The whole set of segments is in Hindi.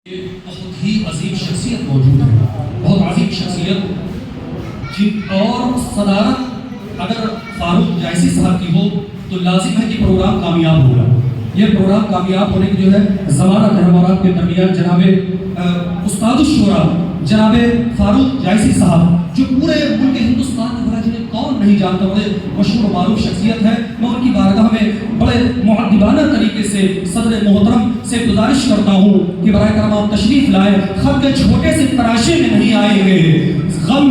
बहुत ही अजीम शख्सियत मौजूद है, बहुत अजीम शख्सियत और सदारत अगर फारूक जायसी साहब की हो तो लाजिम है कि प्रोग्राम कामयाब होगा। ये प्रोग्राम कामयाब होने की जो है ज़मानत है हमारा आपके दरमियान जनाबे उस्ताद शुरा जनाबे फारूक जायसी साहब, जो पूरे मुल्क हिंदुस्तान में बड़ा जिन्हें कौन नहीं जानता, बड़े मशहूर मारूफ शख्सियत है। मैं उनकी बारगाह में बड़े मुअद्दिबाना तरीके से सदर मोहतरम से गुजारिश करता हूँ कि बराए करम आप तशरीफ लाए। खत के छोटे से तराशे में नहीं आएंगे, गम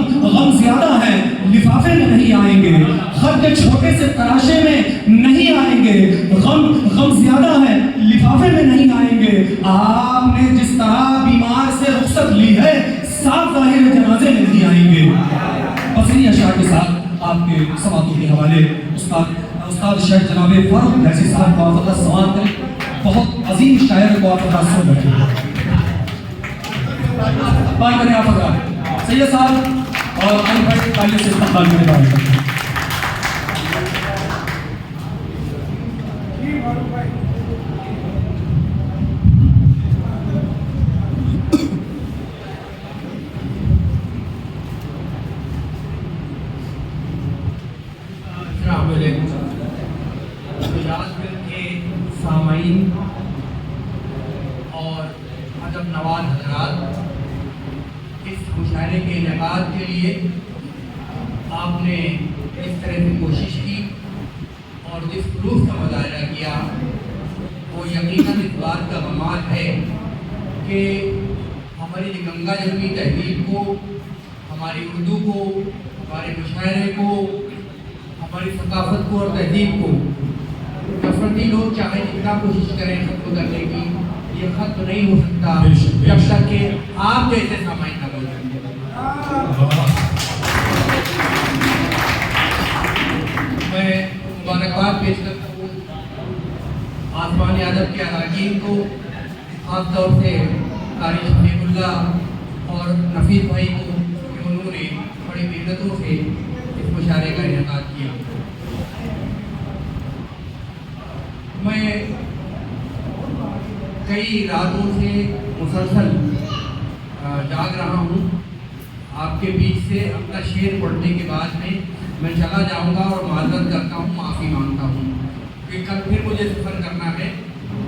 ज्यादा है लिफाफे में नहीं आएंगे। खत के छोटे से तराशे में नहीं आएंगे, गम ज्यादा है लिफाफे में नहीं आएंगे। आपने जिस तरह बीमार से रुखसत ली है साफ जाहिर जनाजे में नहीं आएंगे। बस इन्हीं अशार के साथ आपके समातों के हवाले उस्ताद शेख जनाबे फारूक जायसी साहब को आप सवाल करें। बहुत अजीम शायर को आप सुन बैठे बात करें आप सैयद साहब और अली भाई तालियों से इस्तेमाल करने वाले सामाईन और अदब नवाज हजरात, इस मुशायरे के इनेकाद के लिए आपने इस तरह की कोशिश की और जिस प्रूफ का मुजाहरा किया वो यकीनन इस बात का कमाल है कि हमारी गंगा जमनी तहजीब को, हमारी उर्दू को, हमारे मुशायरे को, हमारी सकाफत को और तहजीब को नफरती लोग चाहे जितना कोशिश करें खत्म करने की, ये खत्म नहीं हो सकता जब तक कि आप जैसे सामाइन न बोल सकें। मैं मुबारकबाद पेश करता हूँ आसमान यादव के अराकीन को, खासतौर से कारी शफीकुल्ला और नफीस भाई को कि उन्होंने बड़ी मेहनतों से इस मुशायरे का इनेकाद किया। मैं कई रातों से मुसलसल जाग रहा हूँ। आपके बीच से अपना शेर पढ़ने के बाद में मैं चला जाऊँगा और माजरत करता हूँ, माफ़ी मांगता हूँ कि कल फिर मुझे सफ़र करना है,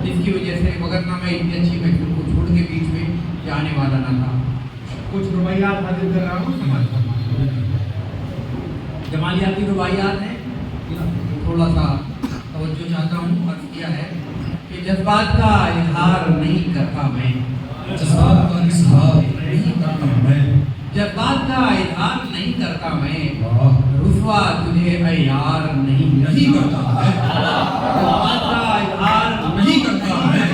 जिसकी वजह से वगरना मैं इतनी अच्छी महफिल को छोड़ के बीच में जाने वाला ना था। कुछ रुबाइयात हाजिर कर रहा हूँ, जमालियाती रुबाइयात हैं, थोड़ा सा तवज्जो चाहता हूँ। अर्ज़ किया है कि जज्बात का इजहार नहीं करता मैं, जज्बात का इजहार नहीं करता मैं, जज्बात का इजहार नहीं करता मैं, रुसवा तुझे ऐ यार नहीं करता मैं, जज्बात का इजहार नहीं करता मैं,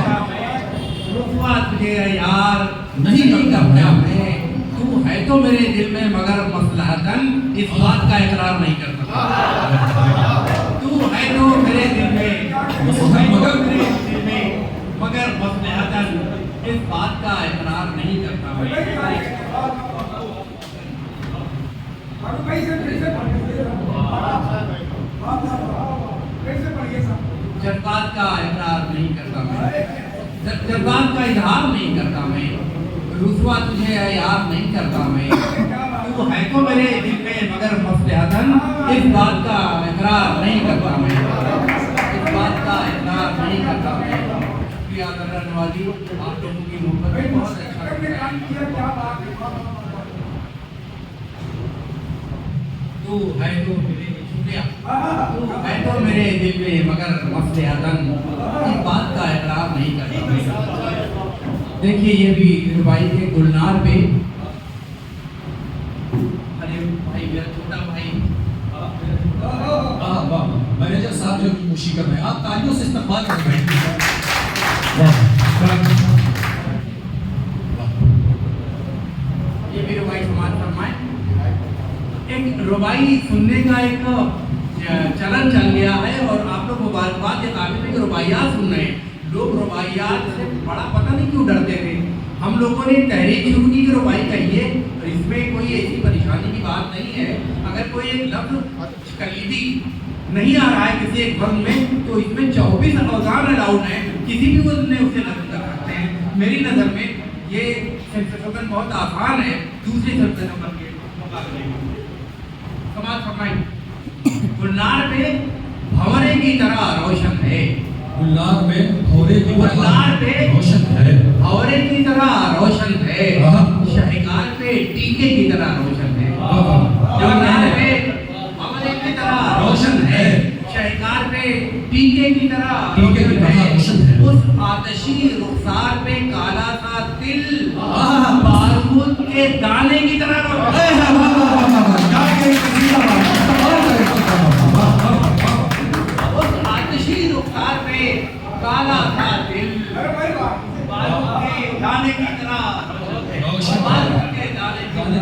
रुसवा तुझे ऐ यार नहीं करता मैं। तू है तो मेरे दिल में मगर मसलहतन इस बात का इकरार नहीं करता। तू है तो मेरे दिल में मगर मसलहतन इस बात का इकरार नहीं करता। जज्बात का इकरार नहीं करता मैं, जज्बात का इजहार नहीं करता मैं, रुसवा तुझे यार नहीं करता मैं। तू है तो मेरे दिल में मगर मसलहतन इस बात का इकरार नहीं करता मैं, इस बात का इकरार नहीं करता मैं। शुक्रिया करने वाली आप लोगों की मोहब्बत में बहुत अच्छा तू है तो मेरे शुक्रिया तू है तो मेरे दिल में मगर मसलहतन इस बात का इकरार नहीं करता मैं। देखिए ये भी रुबाई के गुलनार पे, अरे भाई मेरा छोटा भाई मैनेजर साहब जो खुशी कर रहे हैं, आप तालियों से इस्तेमाल कर रहे हैं। ये भी रुबाई समाज फरमाए। एक रुबाई सुनने का एक चलन चल गया है और आप लोग मुबारकबाद के काबिल में रुबाइयात सुन रहे हैं। लोग रुबाइयात से बड़ा पता नहीं क्यों डरते थे। हम लोगों ने तहरीक शुरू की कि रुबाई कहिए, और इसमें कोई ऐसी परेशानी की बात नहीं है। अगर कोई एक लफ्ज़ कलीदी नहीं आ रहा है किसी एक वक्त में तो इसमें 24 औज़ान अलाउड है, किसी भी वज़न में उसे नज़र कर सकते हैं। मेरी नज़र में ये सिलसिला बहुत आसान है दूसरे सिलसिला के मुकाबले में। समाज फरमाई गुलनार पे भंवरे की तरह रोशन है, गुलनार में भौरे की गुलनार पे रोशन है, भंवरे की तरह रोशन है, शहकार पे टीके की तरह रोशन है, गुलनार पे भंवरे की तरह रोशन है, शहकार पे टीके की तरह रोशन है। उस आतशी रुखसार पे काला सा तिल बारूद के दाने की तरह रोशन उस आतशी रुखसार पे काला सा तिल बारूद के दाने की तरह बारूद के दाने की तरह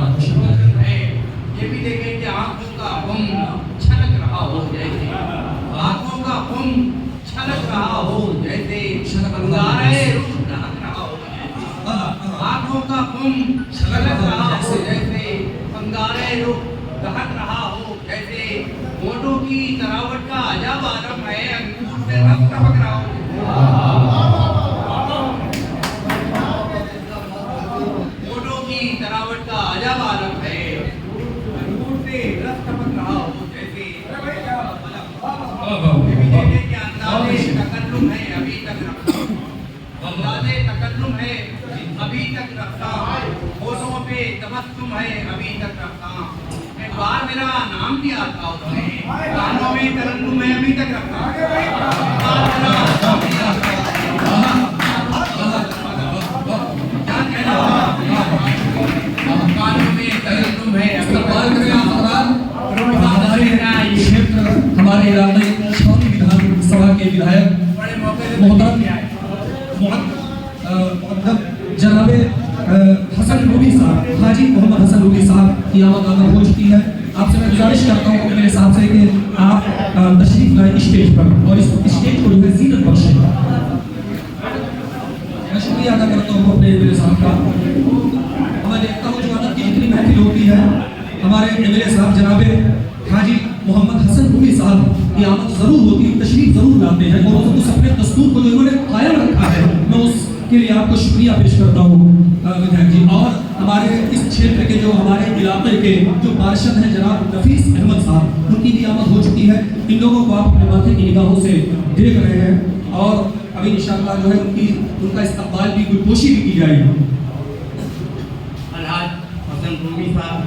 रोशन है। ये भी देखें कि आंखों का गुम छलक रहा हो जैसे, आंखों का गुम छलक रहा हो जैसे, अंगारे रुख दहक रहा हो जैसे, आंखों का गुम छलक रहा हो जैसे, अंगारे रुख दहक रहा हो जैसे, होठों की तरावट का अजब आलम है, अंगूर से रस टपक रहा हो, होठों की तरावट का अजब आलम है, अंगूर से रस टपक रहा हो जैसे, ये भी देखें कि अंदाज़े तकल्लुम है अभी तक रखा, अंदाज़े तकल्लुम है अभी तक रखा, होठों पे तबस्सुम है अभी तक रखा, एक बार मेरा नाम लिया था उसने, कानों में तरन्नुम है अभी तक रखा, एक बार मेरा नाम लिया था, क्या कहना, कानों में तरन्नुम है अभी तक हमारे इलाके छावनी विधानसभा के विधायक बड़े मौके से मोहतरम जनाबे हसन रूबी साहब, हाजी मोहम्मद हसन रूबी साहब की आमद आमद हो चुकी है। आपसे मैं गुजारिश करता हूँ मेरे साहब से कि आप तशरीफ लाएं स्टेज पर और इस स्टेज को जो है जीनत बख्शें। मैं शुक्रिया अदा करता हूँ अपने मेरे साहब का। मैं देखता हूँ जो अदब की जितनी महफिल होती है हमारे एमएलए साहब जनाबे हाजी मोहम्मद हसन रूबी साहब की आमद जरूर होती है, तशरीफ जरूर लाते हैं और उस अपने दस्तूर को जो इन्होंने कायम रखा है, मैं उसके लिए आपको शुक्रिया पेश करता हूँ विधायक जी। और हमारे इस क्षेत्र के जो हमारे इलाके के जो पार्षद हैं जनाब नफीस अहमद साहब, उनकी भी आमद हो चुकी है। इन लोगों को आप अपने माथे की निगाहों से देख रहे हैं और अभी इंशाअल्लाह जो है उनका इस्तकबाल भी गुलपोशी भी की जाएगी। अलहाज हसन रूबी साहब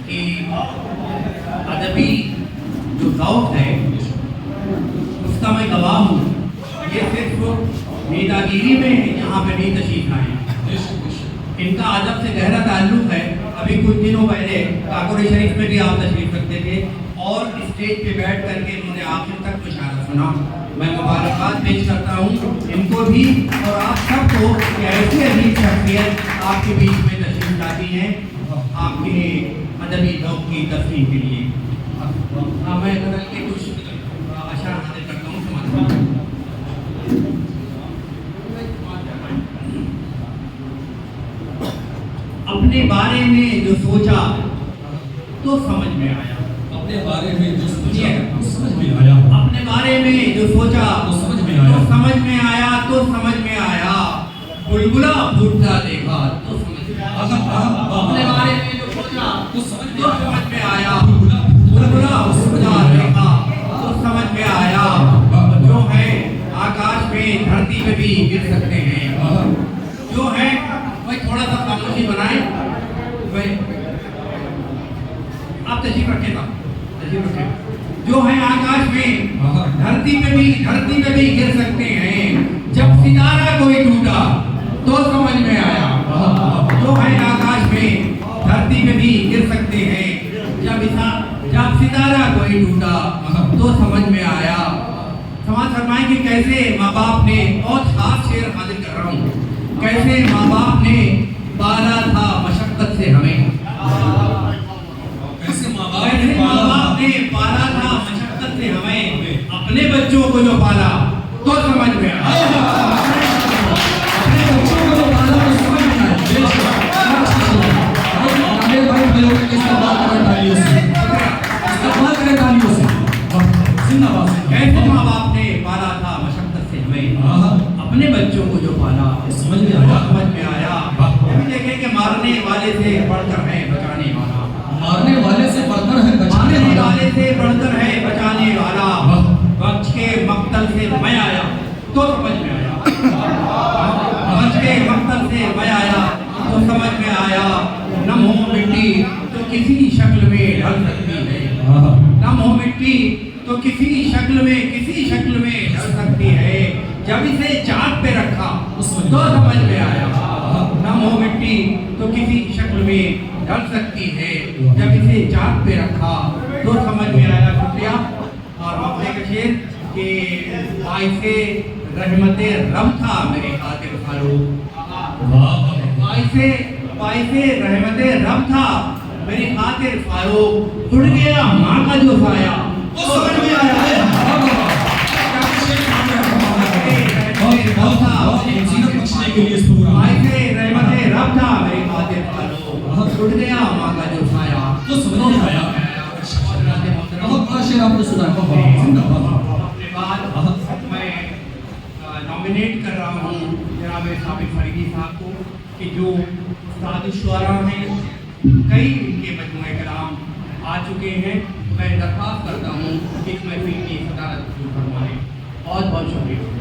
की अदबी जो ज़ौक़ है उसका मैं गवाह हूँ। ये सिर्फ नेतागिरी में यहाँ पे नहीं तशरीफ आए, इनका अदब से गहरा ताल्लुक़ है। अभी कुछ दिनों पहले काकोरी शरीफ में भी आप तशरीफ रखते थे और स्टेज पे बैठ करके इन्होंने आखिर तक मुशायरा सुना। मैं मुबारकबाद पेश करता हूँ इनको भी और आप सबको कि ऐसी अजीब शख्सियत आपके बीच में तशरीफ लाती हैं आपके अदबी ज़ौक़ की तस्लीम के लिए। मैं बदल के कुछ अशआर हाजिर करता हूँ। अपने बारे में जो सोचा तो समझ में आया, अपने बारे में जो सोचा तो समझ में आया, अपने बारे में जो सोचा तो समझ में आया, तो समझ में आया, तो समझ में आया, बुलबुला फूटता देखा तो समझ में आया। अपने बारे में जो सोचा तो समझ में आया, बुलबुला फूटता देखा तो समझ में आया। जो है आकाश में धरती पे भी गिर सकते हैं, जो है भाई थोड़ा सा खामोशी बनाए भाई, आप तशरीफ रखेगा, तशरीफ रखेगा। जो है आकाश में धरती पे भी गिर सकते हैं, जब सितारा कोई टूटा तो समझ में आया। जो है आकाश में धरती पे भी गिर सकते हैं, जब सितारा कोई टूटा तो समझ में आया। समाज फरमाए कि कैसे माँ बाप ने, बहुत खास शेर हाजिर कर रहा हूँ, कैसे माँ बाप ने पाला था मशक्कत से हमें, कैसे माँ बाप ने पाला था मशक्कत से हमें, अपने बच्चों को जो पाला तो समझ में आया, अपने बच्चों को जो पाला तो समझ में आया। कैसे माँ बाप ने पाला था मशक्कत से हमें, अपने बच्चों को जो पाला समझ में आया। मारने वाले से बढ़कर है बचाने वाला, मारने वाले से बढ़कर है बचाने मारने वाला। वाले से बढ़कर है बचाने वाला। वक्त के मक्तल से मैं आया तो समझ में आया, वक्त के मक्तल से मैं आया तो समझ में आया। नम हो मिट्टी तो किसी शक्ल में ढल सकती है, नम हो मिट्टी तो किसी शक्ल में ढल सकती है। जब इसे चाक पे रखा तो समझ में आया, नम हो मिट्टी तो किसी शक्ल में ढल सकती है। जब इसे चाक पे रखा तो समझ में आया। शुक्रिया। और मौके का शेर कि आइसे रहमते रब था मेरे खातिर फारूक, आइसे रहमते रब था मेरी खातिर फारूक। उड़ गया माँ का जो साया तो समझ में आया। के लिए इस प्रोग्राम आइसे रहमते रब था मेरी खातिर फारूक। उड़ गया माँ का जो साया तो समझ में आया। बहुत बड़ा शेर आपने सुना है। जिंदाबाद। अपने बाद मैं नॉमिनेट कर रहा हूँ जनाब साबिक फरीदी साहब को कि जो उस्ताद शुअरा हैं, कई इनके मजमूए कलाम आ चुके हैं। मैं दरख्वास्त करता हूँ कि इस महफिल की सदारत फरमाएं। बहुत बहुत शुक्रिया।